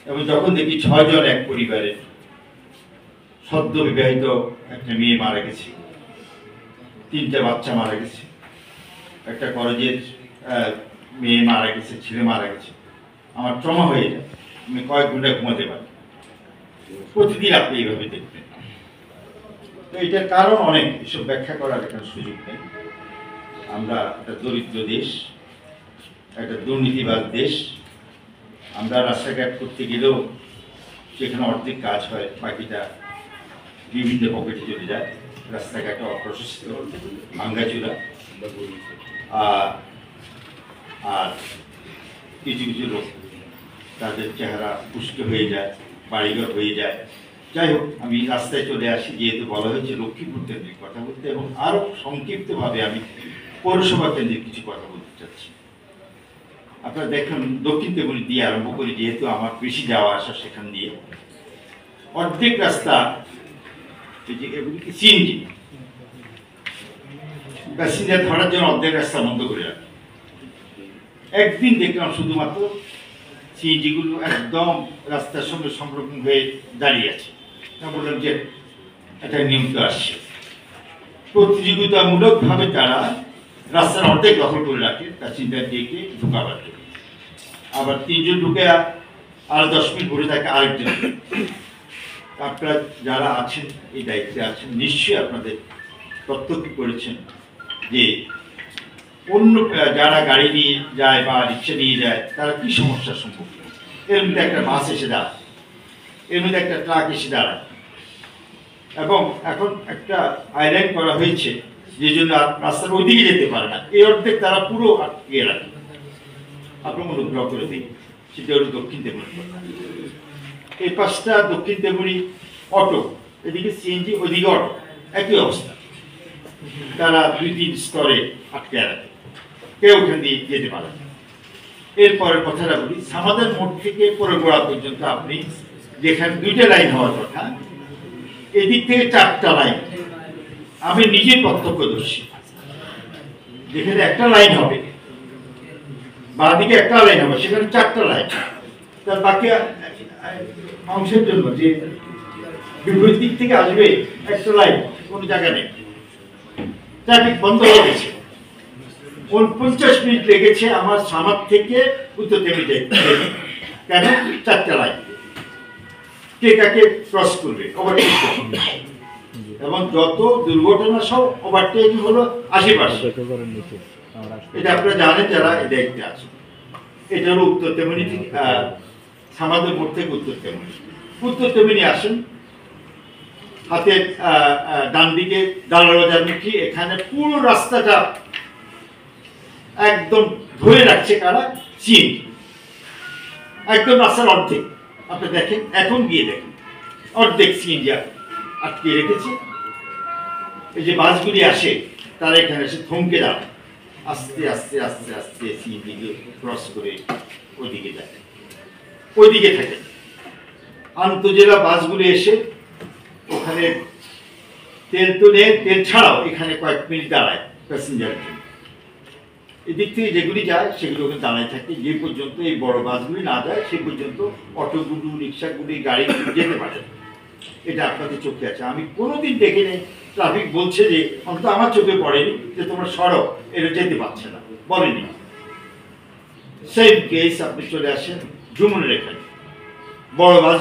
এবং যখন দেখি 6 জন এক পরিবারের, সদ্য বিবাহিত একটা মেয়ে মারা গেছে, 3টে বাচ্চা মারা গেছে, একটা কলেজের মেয়ে মারা গেছে, ছেলে মারা গেছে, আমার ট্রমা হয়ে যায়। আমি কয়েক ঘন্টা ঘুমাতে পারি। প্রতিদিন আপনি এইভাবে দেখবেন। তো এটার কারণ অনেক, এসব ব্যাখ্যা করার এখানে সুযোগ নেই। আমরা একটা দরিদ্র দেশ, একটা দুর্নীতিবাদ দেশ। আমরা রাস্তাঘাট করতে গেলেও সেখানে অর্ধেক কাজ হয়, বাকিটা বিভিন্ন পকেটে চলে যায়। রাস্তাঘাটে অপ্রশস্ত, ভাঙ্গাচুরা, আর কিছু কিছু লোক তাদের চেহারা পুষ্ট হয়ে যায়, বাড়িঘর হয়ে যায়। যাই হোক, আমি রাস্তায় চলে আসি, যেহেতু বলা হয়েছে লক্ষ্মীপুর কেন্দ্রিক কথা বলতে, এবং আরও সংক্ষিপ্তভাবে আমি পৌরসভা কেন্দ্রিক কিছু কথা বলতে চাচ্ছি। আপনারা দেখুন, দক্ষিণ তেমনি দিয়ে আরম্ভ করি, যেহেতু আমার বেশি যাওয়া আসা সেখান দিয়ে। অর্ধেক রাস্তা এগুলিকে সিএনজি প্যাসেঞ্জার ধরার জন্য অর্ধেক রাস্তা বন্ধ করে রাখে। একদিন দেখলাম শুধুমাত্র সিএনজিগুলো একদম রাস্তার সঙ্গে সংরক্ষণ হয়ে দাঁড়িয়ে আছে। বললাম যে একটা নিয়ম তো আসছে, প্রতিযোগিতামূলকভাবে তারা রাস্তার অর্ধেক দখল করে রাখে প্যাসেঞ্জার ডেকে ঢুকাবার জন্য। আবার 3 জন ঢুকে আর 10 মিনিট ঘুরে থাকে আরেকজন। আপনারা যারা আছেন, এই দায়িত্বে আছেন, নিশ্চয়ই আপনাদের প্রত্যক্ষ করেছেন যে অন্য যারা গাড়ি নিয়ে যায় বা রিক্সা নিয়ে যায়, তারা কি সমস্যার সম্মুখীন। এর মধ্যে একটা বাস এসে দাঁড়ায়, এর মধ্যে একটা ট্রাক এসে দাঁড়ায়, এবং এখন একটা আইলাইন করা হয়েছে যে জন্য রাস্তার ওইদিকে যেতে পারে না। এই অর্ধেক তারা পুরো আটকে রাখে। আপনার অনুগ্রহ করে দিই, সেটা হলো দক্ষিণ তেমনি। এই পাশটা দক্ষিণ তেমনি অটো, এদিকে সিএনজি, ওইদিকে অটো, একই অবস্থা। তারা 2-3 স্তরে আটকে রাখে, কেউ ওখান দিয়ে যেতে পারে না। এরপরের কথাটা বলি, সামাদের মোড় থেকে পরেগোড়া পর্যন্ত আপনি যেখানে 2টে লাইন হওয়ার কথা, এদিক থেকে 4টা লাইন। আমি নিজে প্রত্যক্ষদর্শী। যেখানে একটা লাইন হবে, বাঁ দিকে একটা লাইন হবে, সেখানে 4টা লাইন। তার বাকি অংশের জন্য যে বিপরীত দিক থেকে আসবে একটা লাইন, কোনো জায়গা নেই, ট্রাফিক বন্ধ হয়ে গেছে। 49 মিনিট লেগেছে আমার সামাদ থেকে উত্তর তেমনি যেতে। কেন? 4টা লাইন, কে কাকে ক্রস করবে, ওভারটেক করবে। এবং যত দুর্ঘটনা সব ওভারটেক হলো 80%। এটা আপনারা জানেন যারা এই দায়িত্বে আছে। এটা হলো উত্তর তেমনি থেকে সামাদের মোড় থেকে উত্তর তেমনি। উত্তর তেমনি আসেন, হাতে ডান দিকে দালালবাজার মুখী, এখানে পুরো রাস্তাটা একদম ধরে রাখছে কারা? সিএনজি। একদম রাস্তার অর্ধেক আপনি দেখেন, এখন গিয়ে দেখেন অর্ধেক সিএনজি আটকে রেখেছে। এই যে বাসগুলি আসে, তারা এখানে এসে থমকে দাঁড়ায়, আস্তে আস্তে আস্তে আস্তে সিএনজিকে ক্রস করে ওইদিকে যায়, ওইদিকে থাকে। আন্তজেলা বাসগুলি এসে ওখানে তেল তুলে, তেল ছাড়াও এখানে কয়েক মিনিট দাঁড়ায় প্যাসেঞ্জারের জন্য। এদিক থেকে যেগুলি যায় সেগুলো ওখানে দাঁড়ায় থাকে, যে পর্যন্ত এই বড় বাসগুলি না যায় সে পর্যন্ত অটোগুলো, রিক্সাগুলি, গাড়িগুলো যেতে পারে। এটা আপনাদের চোখে আছে। আমি কোনোদিন দেখি নেই ট্রাফিক বলছে যে, অন্তত আমার চোখে পড়েনি যে তোমরা সড়ক এটা যেতে পারছে না, বলেনি। সেম কেস আপনি চলে আসেন যমুনার এখানে, বড় বাস